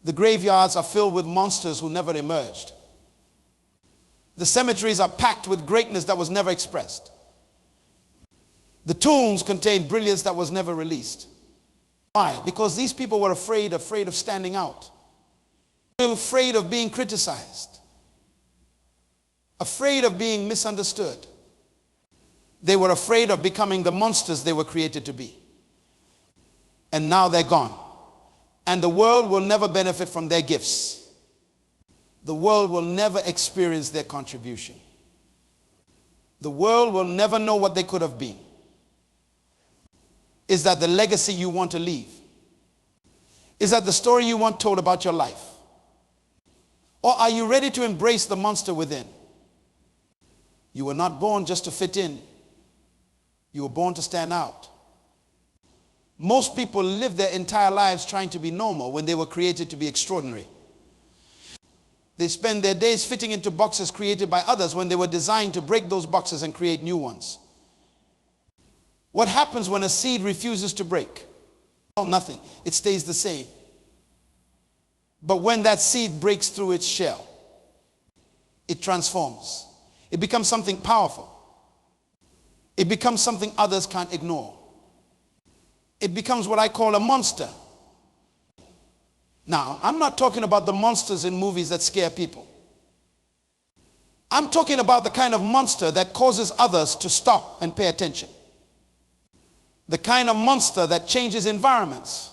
The graveyards are filled with monsters who never emerged. The cemeteries are packed with greatness that was never expressed. The tombs contain brilliance that was never released. Why? Because these people were afraid of standing out. They were afraid of being criticized. Afraid of being misunderstood. They were afraid of becoming the monsters they were created to be. And now they're gone. And the world will never benefit from their gifts. The world will never experience their contribution. The world will never know what they could have been. Is that the legacy you want to leave? Is that the story you want told about your life? Or are you ready to embrace the monster within? You were not born just to fit in. You were born to stand out. Most people live their entire lives trying to be normal when they were created to be extraordinary. They spend their days fitting into boxes created by others when they were designed to break those boxes and create new ones. What happens when a seed refuses to break? Oh, nothing. It stays the same. But when that seed breaks through its shell, it transforms. It becomes something powerful. It becomes something others can't ignore. It becomes what I call a monster. Now, I'm not talking about the monsters in movies that scare people. I'm talking about the kind of monster that causes others to stop and pay attention. The kind of monster that changes environments.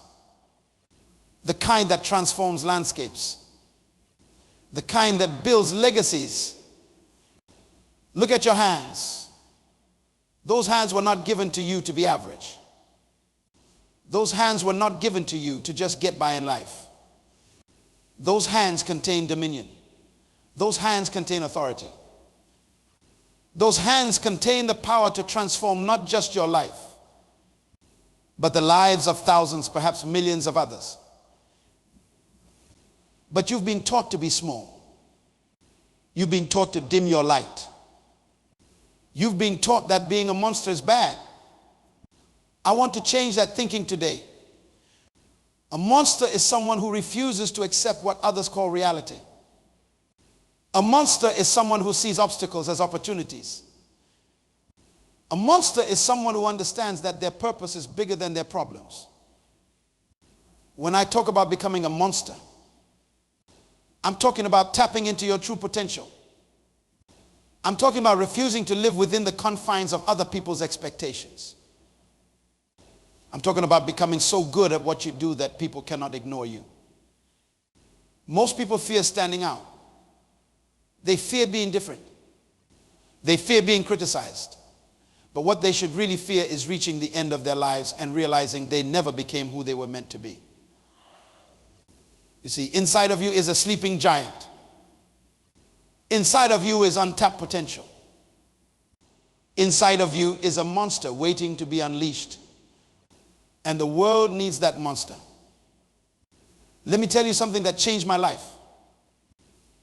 The kind that transforms landscapes. The kind that builds legacies. Look at your hands. Those hands were not given to you to be average. Those hands were not given to you to just get by in life. Those hands contain dominion. Those hands contain authority. Those hands contain the power to transform not just your life, but the lives of thousands, perhaps millions of others. But you've been taught to be small. You've been taught to dim your light. You've been taught that being a monster is bad. I want to change that thinking today. A monster is someone who refuses to accept what others call reality. A monster is someone who sees obstacles as opportunities. A monster is someone who understands that their purpose is bigger than their problems. When I talk about becoming a monster, I'm talking about tapping into your true potential. I'm talking about refusing to live within the confines of other people's expectations. I'm talking about becoming so good at what you do that people cannot ignore you. Most people fear standing out. They fear being different. They fear being criticized. But what they should really fear is reaching the end of their lives and realizing they never became who they were meant to be. You see, inside of you is a sleeping giant. Inside of you is untapped potential. Inside of you is a monster waiting to be unleashed. And the world needs that monster. Let me tell you something that changed my life.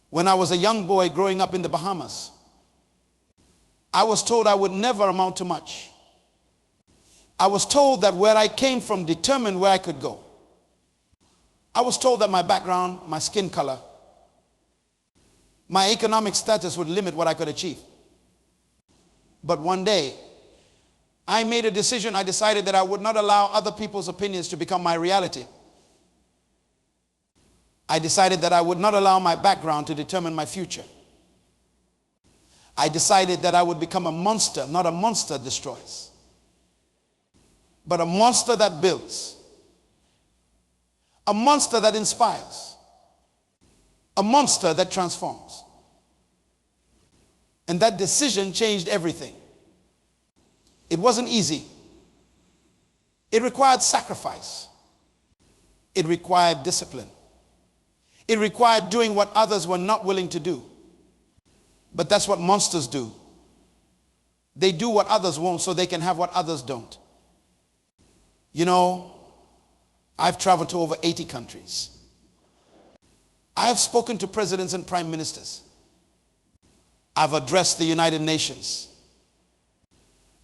When I was a young boy growing up in the Bahamas, I was told I would never amount to much. I was told that where I came from determined where I could go. I was told that my background, my skin color, my economic status would limit what I could achieve. But one day, I made a decision. I decided that I would not allow other people's opinions to become my reality. I decided that I would not allow my background to determine my future. I decided that I would become a monster, not a monster that destroys, but a monster that builds, a monster that inspires, a monster that transforms. And that decision changed everything. It wasn't easy. It required sacrifice. It required discipline. It required doing what others were not willing to do. But that's what monsters do. They do what others won't so they can have what others don't. You know, I've traveled to over 80 countries. I have spoken to presidents and prime ministers. I've addressed the United Nations.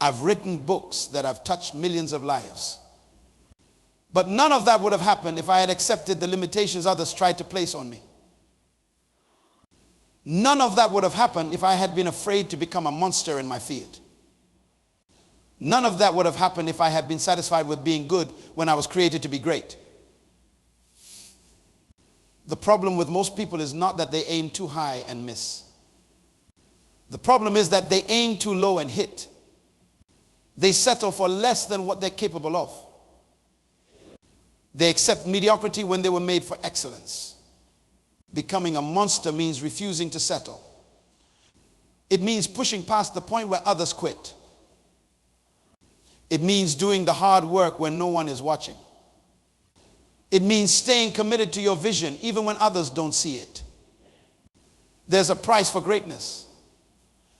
I've written books that have touched millions of lives. But none of that would have happened if I had accepted the limitations others tried to place on me. None of that would have happened if I had been afraid to become a monster in my field. None of that would have happened if I had been satisfied with being good when I was created to be great. The problem with most people is not that they aim too high and miss. The problem is that they aim too low and hit. They settle for less than what they're capable of. They accept mediocrity when they were made for excellence. Becoming a monster means refusing to settle. It means pushing past the point where others quit. It means doing the hard work when no one is watching. It means staying committed to your vision even when others don't see it. There's a price for greatness.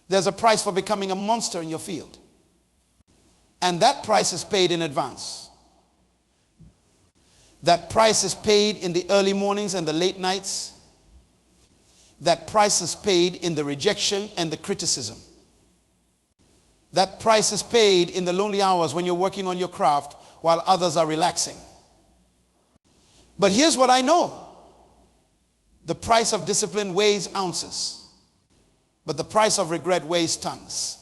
There's a price for becoming a monster in your field. And that price is paid in advance. That price is paid in the early mornings and the late nights. That price is paid in the rejection and the criticism. That price is paid in the lonely hours when you're working on your craft while others are relaxing. But here's what I know. The price of discipline weighs ounces, but the price of regret weighs tons.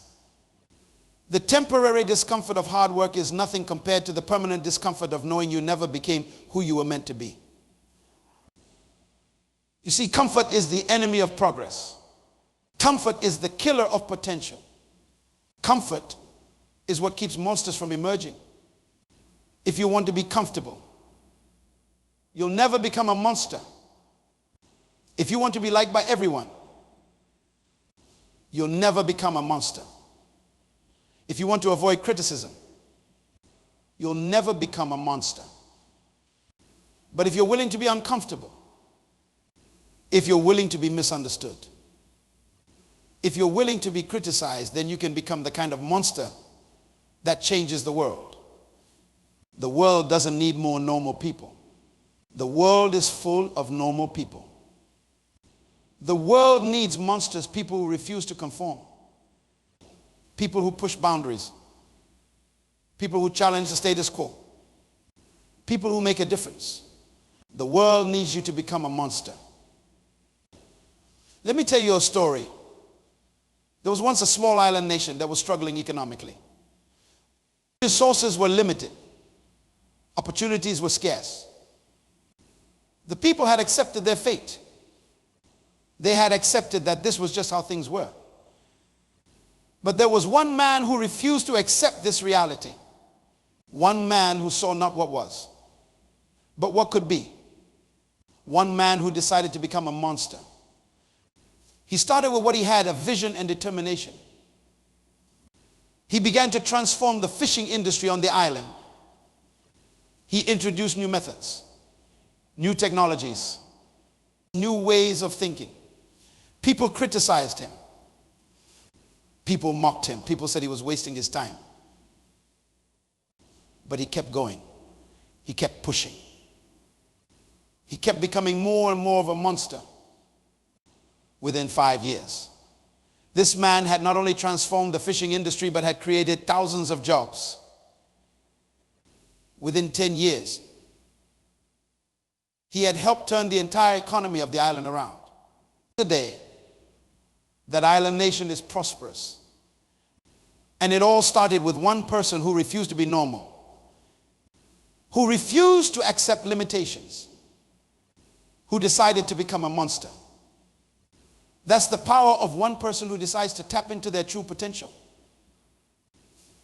The temporary discomfort of hard work is nothing compared to the permanent discomfort of knowing you never became who you were meant to be. You see, comfort is the enemy of progress. Comfort is the killer of potential. Comfort is what keeps monsters from emerging. If you want to be comfortable, you'll never become a monster. If you want to be liked by everyone, you'll never become a monster. If you want to avoid criticism, you'll never become a monster. But if you're willing to be uncomfortable, if you're willing to be misunderstood, if you're willing to be criticized, then you can become the kind of monster that changes the world. The world doesn't need more normal people. The world is full of normal people. The world needs monsters, people who refuse to conform. People who push boundaries. People who challenge the status quo. People who make a difference. The world needs you to become a monster. Let me tell you a story. There was once a small island nation that was struggling economically. Resources were limited. Opportunities were scarce. The people had accepted their fate. They had accepted that this was just how things were. But there was one man who refused to accept this reality. One man who saw not what was, but what could be. One man who decided to become a monster. He started with what he had, a vision and determination. He began to transform the fishing industry on the island. He introduced new methods, new technologies, new ways of thinking. People criticized him. People mocked him. People said he was wasting his time. But he kept going. He kept pushing. He kept becoming more and more of a monster. Within 5 years, this man had not only transformed the fishing industry, but had created thousands of jobs. Within 10 years, he had helped turn the entire economy of the island around. Today, that island nation is prosperous. And it all started with one person who refused to be normal, who refused to accept limitations, who decided to become a monster. That's the power of one person who decides to tap into their true potential.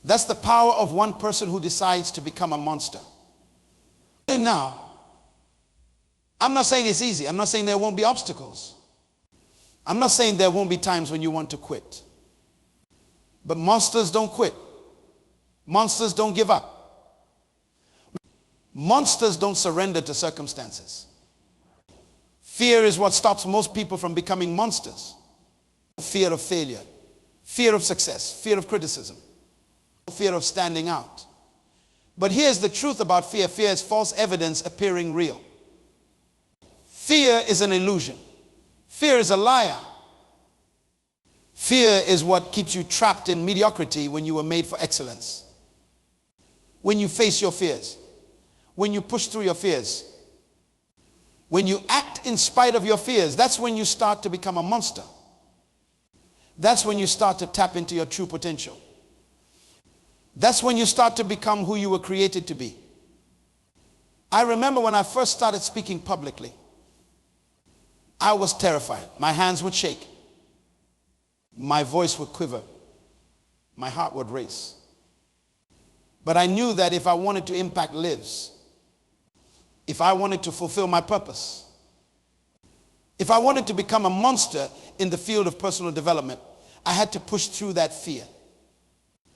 That's the power of one person who decides to become a monster. And now, I'm not saying it's easy. I'm not saying there won't be obstacles. I'm not saying there won't be times when you want to quit. But monsters don't quit. Monsters don't give up. Monsters don't surrender to circumstances. Fear is what stops most people from becoming monsters. Fear of failure, fear of success, fear of criticism, fear of standing out. But here's the truth about fear. Fear is false evidence appearing real. Fear is an illusion. Fear is a liar. Fear is what keeps you trapped in mediocrity when you were made for excellence. When you face your fears, when you push through your fears. When you act in spite of your fears, that's when you start to become a monster. That's when you start to tap into your true potential. That's when you start to become who you were created to be. I remember when I first started speaking publicly, I was terrified. My hands would shake. My voice would quiver. My heart would race. But I knew that if I wanted to impact lives, if I wanted to fulfill my purpose, if I wanted to become a monster in the field of personal development, I had to push through that fear.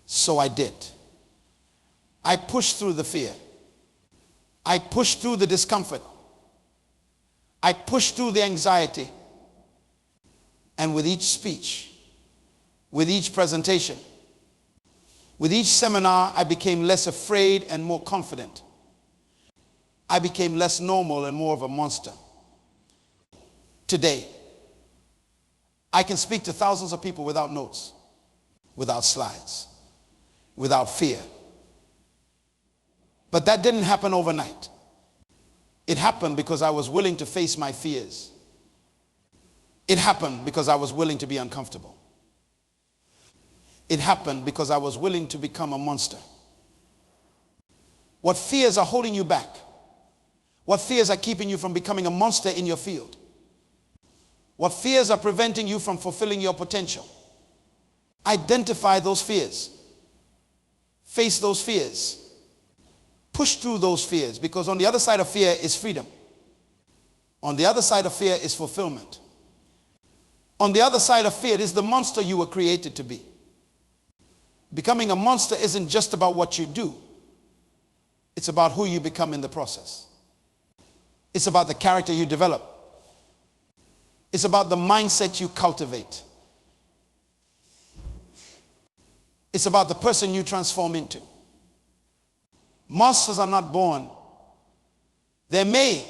So I did. I pushed through the fear. I pushed through the discomfort. I pushed through the anxiety. And with each speech, with each presentation, with each seminar, I became less afraid and more confident. I became less normal and more of a monster. Today, I can speak to thousands of people without notes, without slides, without fear. But that didn't happen overnight. It happened because I was willing to face my fears. It happened because I was willing to be uncomfortable. It happened because I was willing to become a monster. What fears are holding you back? What fears are keeping you from becoming a monster in your field? What fears are preventing you from fulfilling your potential? Identify those fears. Face those fears. Push through those fears, because on the other side of fear is freedom. On the other side of fear is fulfillment. On the other side of fear is the monster you were created to be. Becoming a monster isn't just about what you do. It's about who you become in the process. It's about the character you develop. It's about the mindset you cultivate. It's about the person you transform into. Monsters are not born. They're made.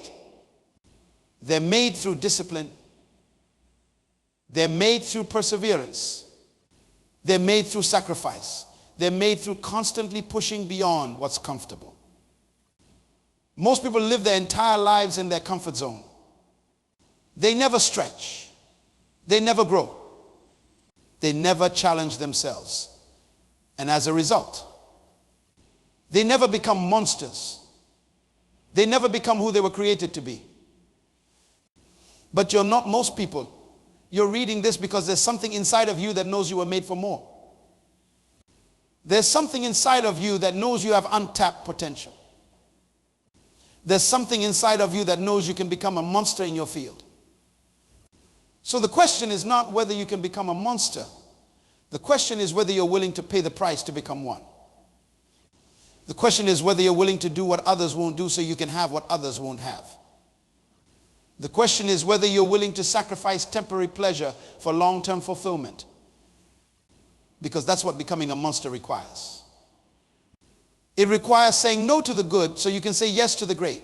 They're made through discipline. They're made through perseverance. They're made through sacrifice. They're made through constantly pushing beyond what's comfortable. Most people live their entire lives in their comfort zone. They never stretch. They never grow. They never challenge themselves. And as a result, they never become monsters. They never become who they were created to be. But you're not most people. You're reading this because there's something inside of you that knows you were made for more. There's something inside of you that knows you have untapped potential. There's something inside of you that knows you can become a monster in your field. So the question is not whether you can become a monster. The question is whether you're willing to pay the price to become one. The question is whether you're willing to do what others won't do so you can have what others won't have. The question is whether you're willing to sacrifice temporary pleasure for long-term fulfillment. Because that's what becoming a monster requires. It requires saying no to the good so you can say yes to the great.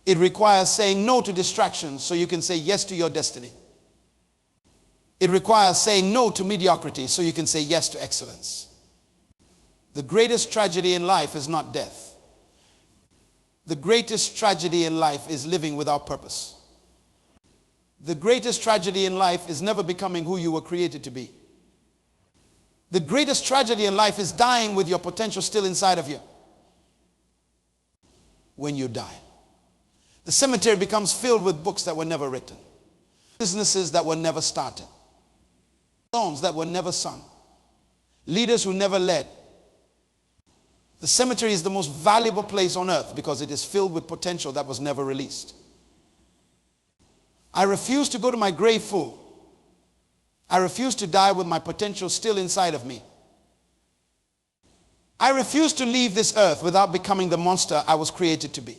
It requires saying no to distractions so you can say yes to your destiny. It requires saying no to mediocrity so you can say yes to excellence. The greatest tragedy in life is not death. The greatest tragedy in life is living without purpose. The greatest tragedy in life is never becoming who you were created to be. The greatest tragedy in life is dying with your potential still inside of you. When you die, the cemetery becomes filled with books that were never written, businesses that were never started, songs that were never sung, leaders who never led. The cemetery is the most valuable place on earth because it is filled with potential that was never released. I refuse to go to my grave full. I refuse to die with my potential still inside of me. I refuse to leave this earth without becoming the monster I was created to be.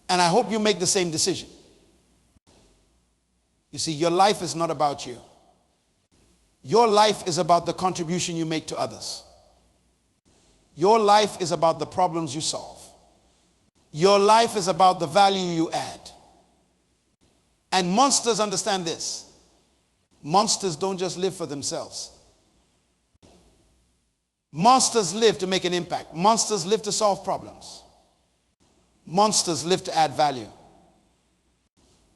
And I hope you make the same decision. You see, your life is not about you. Your life is about the contribution you make to others. Your life is about the problems you solve. Your life is about the value you add. And monsters understand this. Monsters don't just live for themselves. Monsters live to make an impact. Monsters live to solve problems. Monsters live to add value.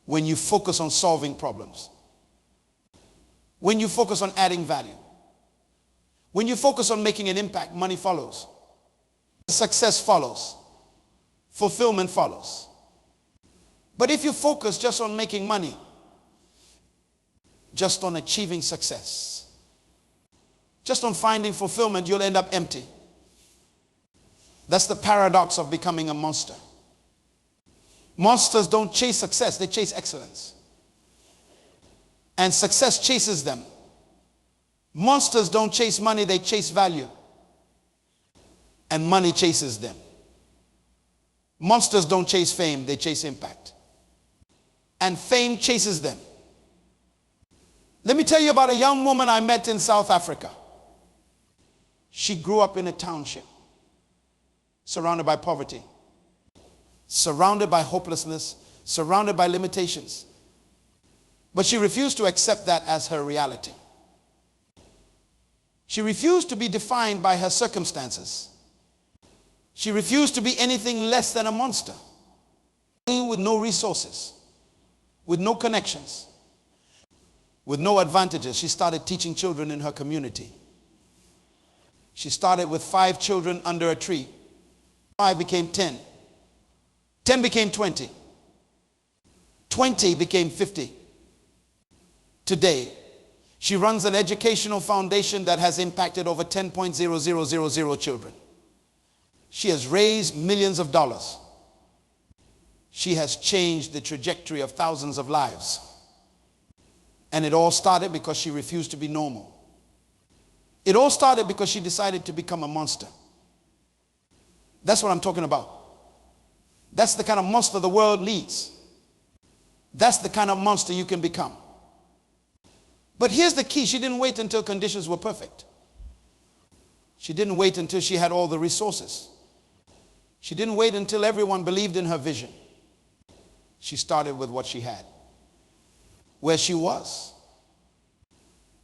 When you focus on solving problems, when you focus on adding value, when you focus on making an impact, money follows. Success follows. Fulfillment follows. But if you focus just on making money, just on achieving success, just on finding fulfillment, you'll end up empty. That's the paradox of becoming a monster. Monsters don't chase success, they chase excellence. And success chases them. Monsters don't chase money, they chase value. And money chases them. Monsters don't chase fame, they chase impact. And fame chases them. Let me tell you about a young woman I met in South Africa. She grew up in a township, surrounded by poverty, surrounded by hopelessness, surrounded by limitations. But she refused to accept that as her reality. She refused to be defined by her circumstances. She refused to be anything less than a monster, with no resources, with no connections, with no advantages. She started teaching children in her community. She started with 5 children under a tree. 5 became 10. 10 became 20. 20 became 50. Today, she runs an educational foundation that has impacted over 10.0000 children. She has raised millions of dollars. She has changed the trajectory of thousands of lives. And it all started because she refused to be normal. It all started because she decided to become a monster. That's what I'm talking about. That's the kind of monster the world needs. That's the kind of monster you can become. But here's the key. She didn't wait until conditions were perfect. She didn't wait until she had all the resources. She didn't wait until everyone believed in her vision. She started with what she had, where she was.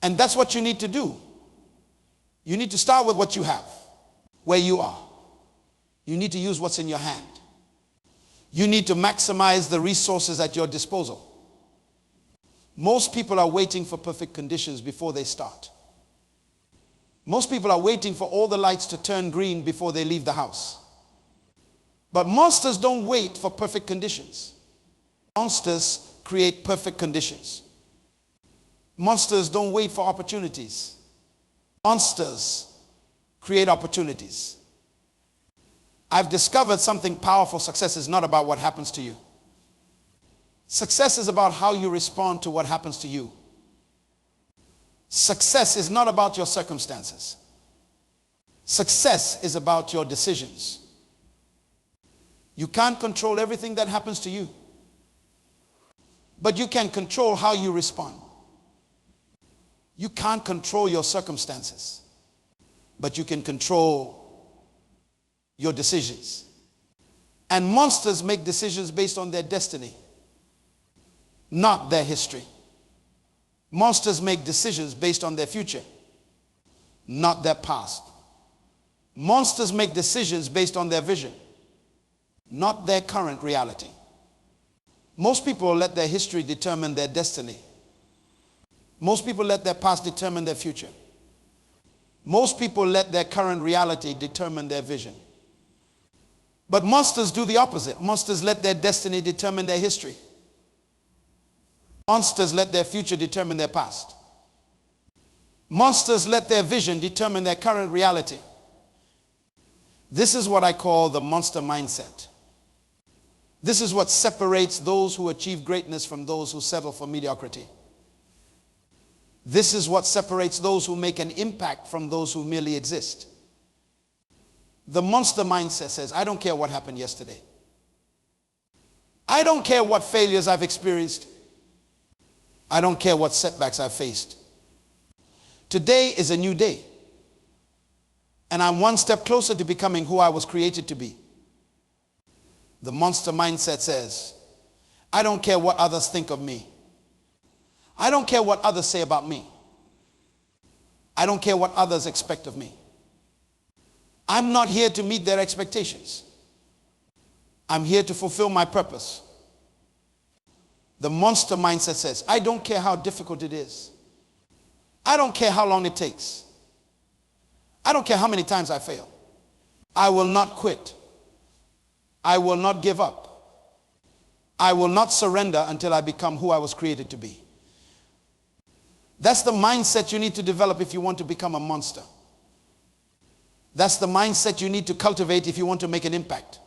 And that's what you need to do. You need to start with what you have, where you are. You need to use what's in your hand. You need to maximize the resources at your disposal. Most people are waiting for perfect conditions before they start. Most people are waiting for all the lights to turn green before they leave the house. But monsters don't wait for perfect conditions. Monsters create perfect conditions. Monsters don't wait for opportunities. Monsters create opportunities. I've discovered something powerful. Success is not about what happens to you. Success is about how you respond to what happens to you. Success is not about your circumstances. Success is about your decisions. You can't control everything that happens to you, but you can control how you respond. You can't control your circumstances, but you can control your decisions. And monsters make decisions based on their destiny, not their history. Monsters make decisions based on their future, not their past. Monsters make decisions based on their vision, not their current reality. Most people let their history determine their destiny. Most people let their past determine their future. Most people let their current reality determine their vision. But monsters do the opposite. Monsters let their destiny determine their history. Monsters let their future determine their past. Monsters let their vision determine their current reality. This is what I call the monster mindset. This is what separates those who achieve greatness from those who settle for mediocrity. This is what separates those who make an impact from those who merely exist. The monster mindset says, I don't care what happened yesterday. I don't care what failures I've experienced. I don't care what setbacks I've faced. Today is a new day. And I'm one step closer to becoming who I was created to be. The monster mindset says, I don't care what others think of me. I don't care what others say about me. I don't care what others expect of me. I'm not here to meet their expectations. I'm here to fulfill my purpose. The monster mindset says, I don't care how difficult it is. I don't care how long it takes. I don't care how many times I fail. I will not quit. I will not give up. I will not surrender until I become who I was created to be. That's the mindset you need to develop if you want to become a monster. That's the mindset you need to cultivate if you want to make an impact.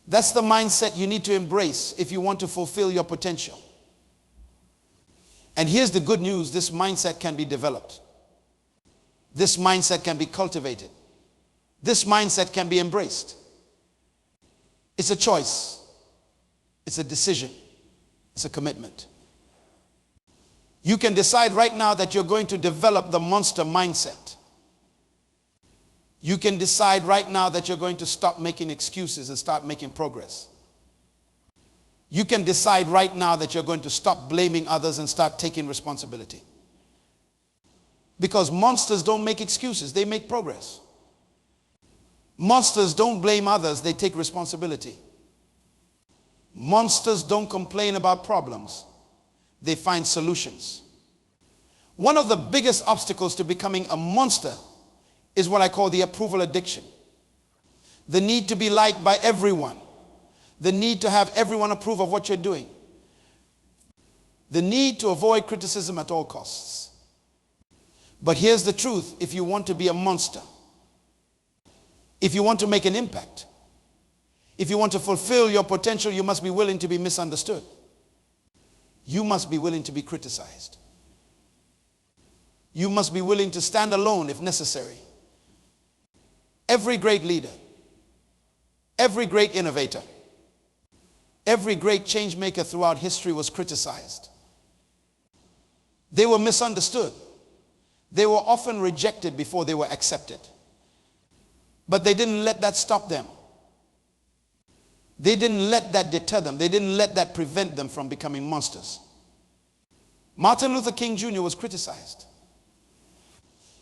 That's the mindset you need to embrace if you want to fulfill your potential. And here's the good news. This mindset can be developed. This mindset can be cultivated. This mindset can be embraced. It's a choice. It's a decision. It's a commitment. You can decide right now that you're going to develop the monster mindset. You can decide right now that you're going to stop making excuses and start making progress. You can decide right now that you're going to stop blaming others and start taking responsibility. Because monsters don't make excuses, they make progress. Monsters don't blame others, they take responsibility. Monsters don't complain about problems, they find solutions. One of the biggest obstacles to becoming a monster is what I call the approval addiction. The need to be liked by everyone. The need to have everyone approve of what you're doing. The need to avoid criticism at all costs. But here's the truth. If you want to be a monster, if you want to make an impact, if you want to fulfill your potential, you must be willing to be misunderstood. You must be willing to be criticized. You must be willing to stand alone if necessary. Every great leader, every great innovator, every great change maker throughout history was criticized. They were misunderstood. They were often rejected before they were accepted. But they didn't let that stop them. They didn't let that deter them. They didn't let that prevent them from becoming monsters. Martin Luther King Jr. was criticized.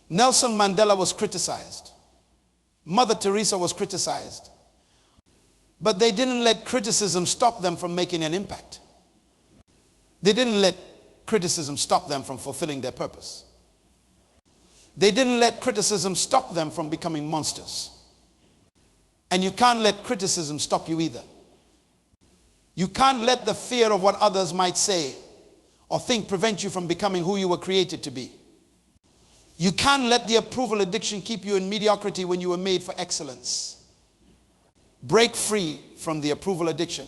Nelson Mandela was criticized. Mother Teresa was criticized. But they didn't let criticism stop them from making an impact. They didn't let criticism stop them from fulfilling their purpose. They didn't let criticism stop them from becoming monsters. And you can't let criticism stop you either. You can't let the fear of what others might say or think prevent you from becoming who you were created to be. You can't let the approval addiction keep you in mediocrity when you were made for excellence. Break free from the approval addiction.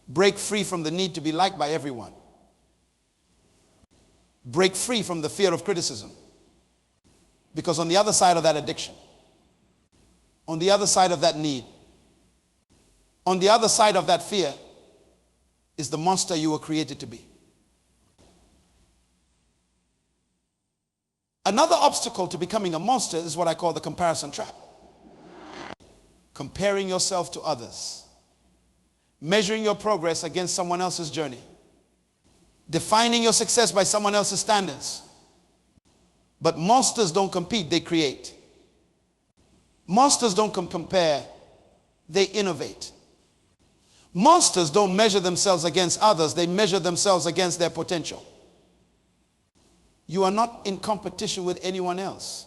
Break free from the need to be liked by everyone. Break free from the fear of criticism. Because on the other side of that addiction, on the other side of that need, on the other side of that fear is the monster you were created to be. Another obstacle to becoming a monster is what I call the comparison trap. Comparing yourself to others. Measuring your progress against someone else's journey. Defining your success by someone else's standards. But monsters don't compete, they create. Monsters don't compare, they innovate. Monsters don't measure themselves against others, they measure themselves against their potential. You are not in competition with anyone else.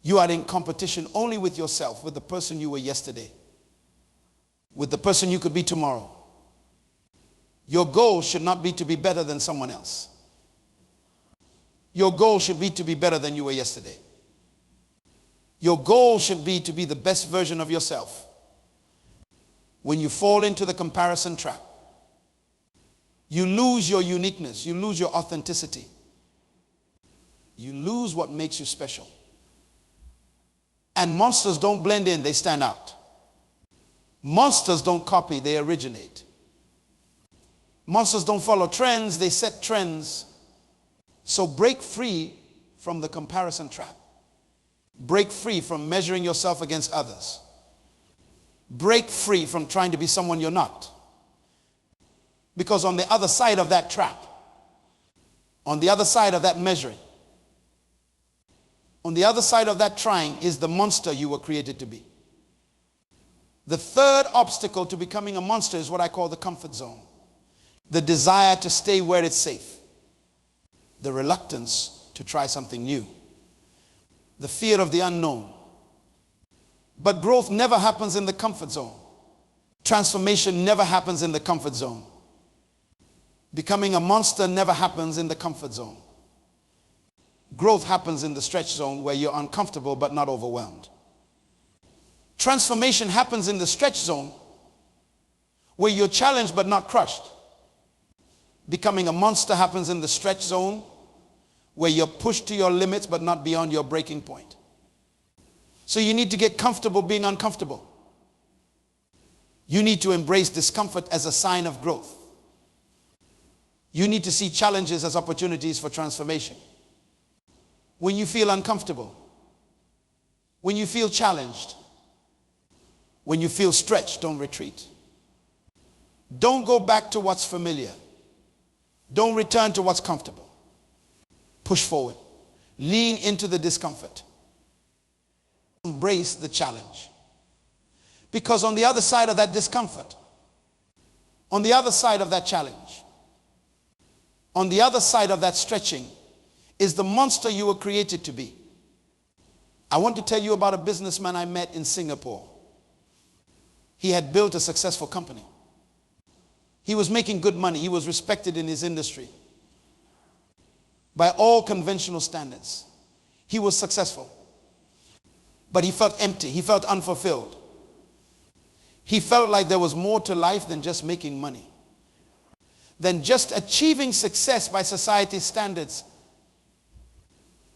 You are in competition only with yourself, with the person you were yesterday, with the person you could be tomorrow. Your goal should not be to be better than someone else. Your goal should be to be better than you were yesterday. Your goal should be to be the best version of yourself. When you fall into the comparison trap, you lose your uniqueness. You lose your authenticity. You lose what makes you special. And monsters don't blend in, they stand out. Monsters don't copy, they originate. Monsters don't follow trends, they set trends. So break free from the comparison trap. Break free from measuring yourself against others. Break free from trying to be someone you're not. Because on the other side of that trap, on the other side of that measuring, On the other side of that trying is the monster you were created to be. The third obstacle to becoming a monster is what I call the comfort zone. The desire to stay where it's safe. The reluctance to try something new. The fear of the unknown. But growth never happens in the comfort zone. Transformation never happens in the comfort zone. Becoming a monster never happens in the comfort zone. Growth happens in the stretch zone where you're uncomfortable but not overwhelmed. Transformation happens in the stretch zone where you're challenged but not crushed. Becoming a monster happens in the stretch zone where you're pushed to your limits but not beyond your breaking point. So you need to get comfortable being uncomfortable. You need to embrace discomfort as a sign of growth. You need to see challenges as opportunities for transformation. When you feel uncomfortable, when you feel challenged, when you feel stretched, don't retreat. Don't go back to what's familiar. Don't return to what's comfortable. Push forward. Lean into the discomfort. Embrace the challenge. Because on the other side of that discomfort, on the other side of that challenge, on the other side of that stretching is the monster you were created to be. I want to tell you about a businessman I met in Singapore. He had built a successful company. He was making good money. He was respected in his industry. By all conventional standards. He was successful. But he felt empty. He felt unfulfilled. He felt like there was more to life than just making money. Than just achieving success by society's standards.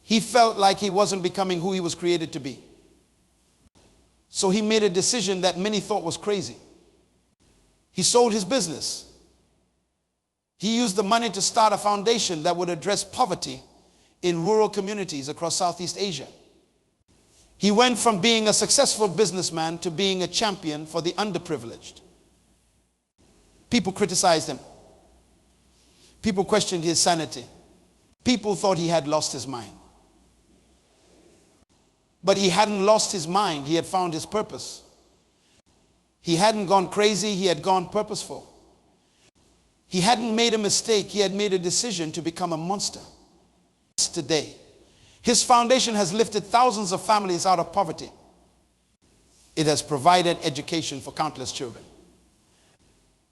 He felt like he wasn't becoming who he was created to be. So he made a decision that many thought was crazy. He sold his business. He used the money to start a foundation that would address poverty in rural communities across Southeast Asia. He went from being a successful businessman to being a champion for the underprivileged. People criticized him. People questioned his sanity. People thought he had lost his mind. But he hadn't lost his mind. He had found his purpose. He hadn't gone crazy. He had gone purposeful. He hadn't made a mistake. He had made a decision to become a monster. Today, his foundation has lifted thousands of families out of poverty. It has provided education for countless children.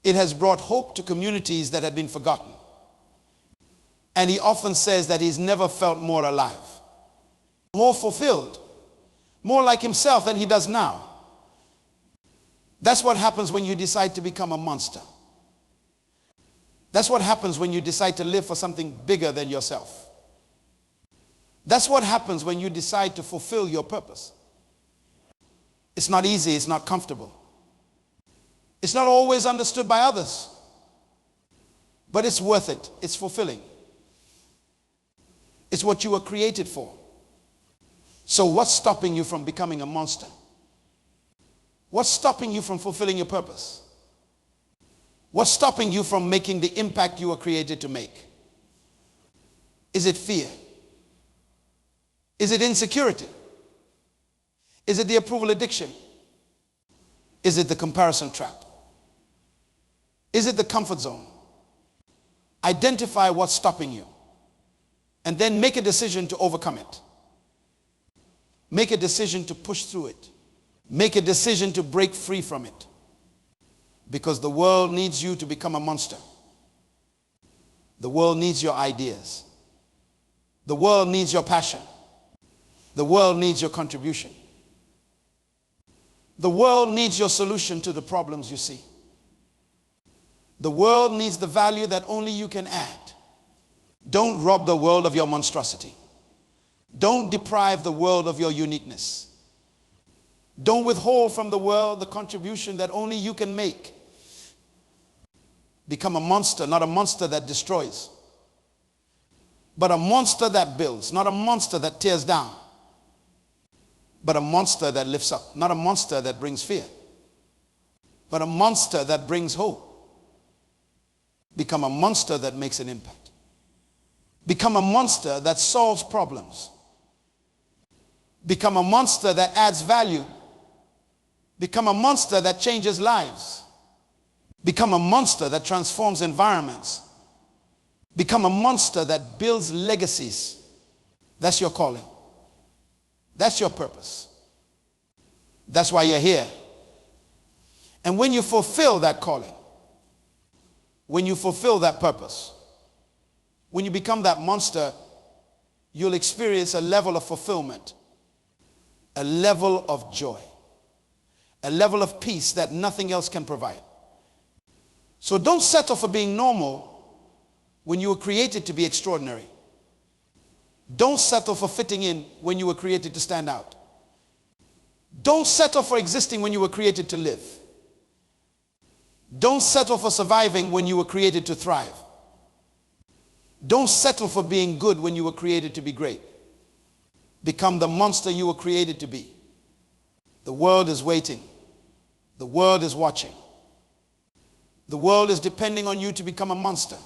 It has brought hope to communities that had been forgotten. And he often says that he's never felt more alive, more fulfilled, more like himself than he does now. That's what happens when you decide to become a monster. That's what happens when you decide to live for something bigger than yourself. That's what happens when you decide to fulfill your purpose. It's not easy, it's not comfortable. It's not always understood by others. But it's worth it, it's fulfilling. It's what you were created for. So what's stopping you from becoming a monster? What's stopping you from fulfilling your purpose? What's stopping you from making the impact you were created to make? Is it fear? Is it insecurity? Is it the approval addiction? Is it the comparison trap? Is it the comfort zone? Identify what's stopping you and then make a decision to overcome it. Make a decision to push through it. Make a decision to break free from it. Because the world needs you to become a monster. The world needs your ideas. The world needs your passion. The world needs your contribution. The world needs your solution to the problems you see. The world needs the value that only you can add. Don't rob the world of your monstrosity. Don't deprive the world of your uniqueness. Don't withhold from the world the contribution that only you can make. Become a monster, not a monster that destroys, but a monster that builds, not a monster that tears down, but a monster that lifts up, not a monster that brings fear, but a monster that brings hope. Become a monster that makes an impact. Become a monster that solves problems. Become a monster that adds value. Become a monster that changes lives. Become a monster that transforms environments. Become a monster that builds legacies. That's your calling. That's your purpose. That's why you're here. And when you fulfill that calling, when you fulfill that purpose, when you become that monster, you'll experience a level of fulfillment, a level of joy, a level of peace that nothing else can provide. So don't settle for being normal when you were created to be extraordinary. Don't settle for fitting in when you were created to stand out. Don't settle for existing when you were created to live. Don't settle for surviving when you were created to thrive. Don't settle for being good when you were created to be great. Become the monster you were created to be. The world is waiting. The world is watching. The world is depending on you to become a monster.